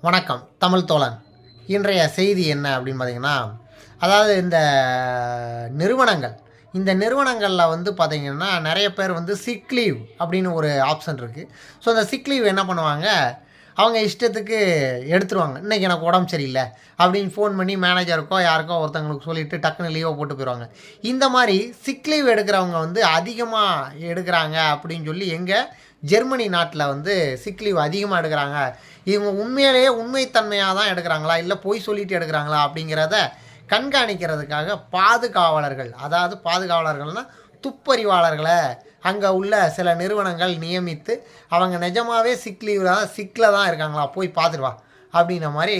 வணக்கம் தமிழ் தோழன். இன்றைய செய்தி என்ன அப்படின்னு பார்த்தீங்கன்னா, அதாவது இந்த நிறுவனங்களில் வந்து பார்த்தீங்கன்னா, நிறைய பேர் வந்து சிக் லீவ் அப்படின்னு ஒரு ஆப்ஷன் இருக்குது. ஸோ அந்த சிக் லீவ் என்ன பண்ணுவாங்க, அவங்க இஷ்டத்துக்கு எடுத்துருவாங்க. இன்றைக்கி எனக்கு உடம்பு சரியில்லை அப்படின்னு ஃபோன் பண்ணி மேனேஜருக்கோ யாருக்கோ ஒருத்தவங்களுக்கு சொல்லிவிட்டு டக்குன்னு லீவை போட்டு போயிடுவாங்க. இந்த மாதிரி சிக் லீவ் எடுக்கிறவங்க வந்து அதிகமாக எடுக்கிறாங்க அப்படின்னு சொல்லி ஜெர்மனி நாட்டில் வந்து சிக் லீவ் அதிகமாக எடுக்கிறாங்க. இவங்க உண்மையிலேயே உண்மைத்தன்மையாக தான் எடுக்கிறாங்களா, இல்லை பொய் சொல்லிட்டு எடுக்கிறாங்களா அப்படிங்கிறத கண்காணிக்கிறதுக்காக பாதுகாவலர்கள்னால் துப்பறிவாளர்களை அங்கே உள்ள சில நிறுவனங்கள் நியமித்து அவங்க நிஜமாகவே சிக்கில் தான் இருக்காங்களா போய் பார்த்துட்டு வா அப்படின்ற மாதிரி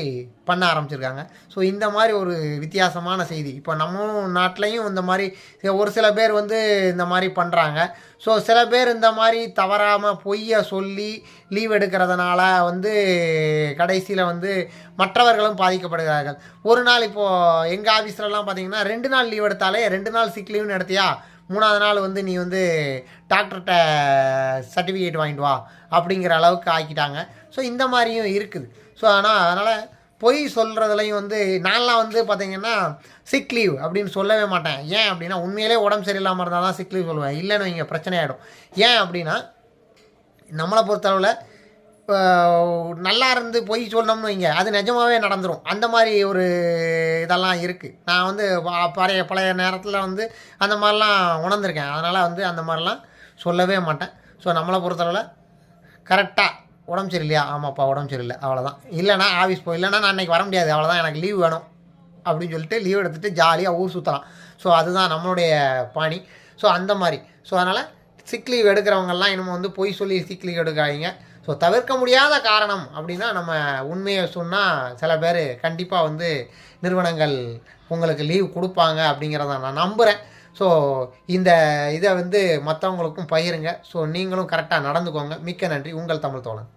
பண்ண ஆரம்பிச்சிருக்காங்க. ஸோ இந்த மாதிரி ஒரு வித்தியாசமான செய்தி இப்போ நம்ம நாட்டிலையும் இந்த மாதிரி ஒரு சில பேர் வந்து இந்த மாதிரி பண்ணுறாங்க. ஸோ சில பேர் இந்த மாதிரி தவறாமல் பொய்யை சொல்லி லீவ் எடுக்கிறதுனால வந்து கடைசியில் வந்து மற்றவர்களும் பாதிக்கப்படுகிறார்கள். ஒரு நாள் இப்போது எங்கள் ஆஃபீஸ்லலாம் பார்த்திங்கன்னா 2 நாள் லீவ் எடுத்தாலே 2 நாள் சிக் லீவ்னு எடுத்தியா 3ஆவது நாள் வந்து நீ வந்து டாக்டர்கிட்ட சர்டிஃபிகேட் வாங்கிட்டு வா அப்படிங்கிற அளவுக்கு ஆக்கிட்டாங்க. ஸோ இந்த மாதிரியும் இருக்குது. ஸோ அதனால் பொய் சொல்கிறதுலையும் வந்து நான்லாம் வந்து பார்த்திங்கன்னா சிக் லீவ் அப்படின்னு சொல்லவே மாட்டேன். ஏன் அப்படின்னா உண்மையிலே உடம்பு சரியில்லாமல் இருந்தால் தான் சிக் லீவ் சொல்லுவேன். இல்லைன்னு இங்கே பிரச்சனை ஆகிடும். ஏன் அப்படின்னா நம்மளை பொறுத்தளவில் நல்லா இருந்து பொய் சொல்லணும்னு வைங்க, அது நிஜமாகவே நடந்துடும். அந்த மாதிரி ஒரு இதெல்லாம் இருக்குது. நான் வந்து பழைய நேரத்தில் வந்து அந்த மாதிரிலாம் உணர்ந்திருக்கேன். அதனால் வந்து அந்த மாதிரிலாம் சொல்லவே மாட்டேன். ஸோ நம்மளை பொறுத்தளவில் கரெக்டாக உடம்பு சரியில்லையா, ஆமாப்பா உடம்பு சரியில்லை, அவ்வளோதான். இல்லைனா ஆஃபீஸ் இல்லைனா நான் அன்றைக்கி வர முடியாது, அவ்வளோதான், எனக்கு லீவ் வேணும் அப்படின்னு சொல்லிட்டு லீவ் எடுத்துகிட்டு ஜாலியாக ஊர் சுற்றலாம். ஸோ அதுதான் நம்மளுடைய பாணி. ஸோ அந்த மாதிரி அதனால் சிக் லீவ் எடுக்கிறவங்கெல்லாம் இன்னமும் வந்து பொய் சொல்லி சிக் லீவ் எடுக்காதீங்க. ஸோ தவிர்க்க முடியாத காரணம் அப்படின்னா நம்ம உண்மையை சொன்னால் சில பேர் கண்டிப்பாக வந்து நிறுவனங்கள் உங்களுக்கு லீவ் கொடுப்பாங்க அப்படிங்கிறத நான் நம்புகிறேன். ஸோ இந்த இதை வந்து மற்றவங்களுக்கும் பகிருங்க. ஸோ நீங்களும் கரெக்டாக நடந்துக்கோங்க. மிக்க நன்றி. உங்கள் தமிழ் தோழன்.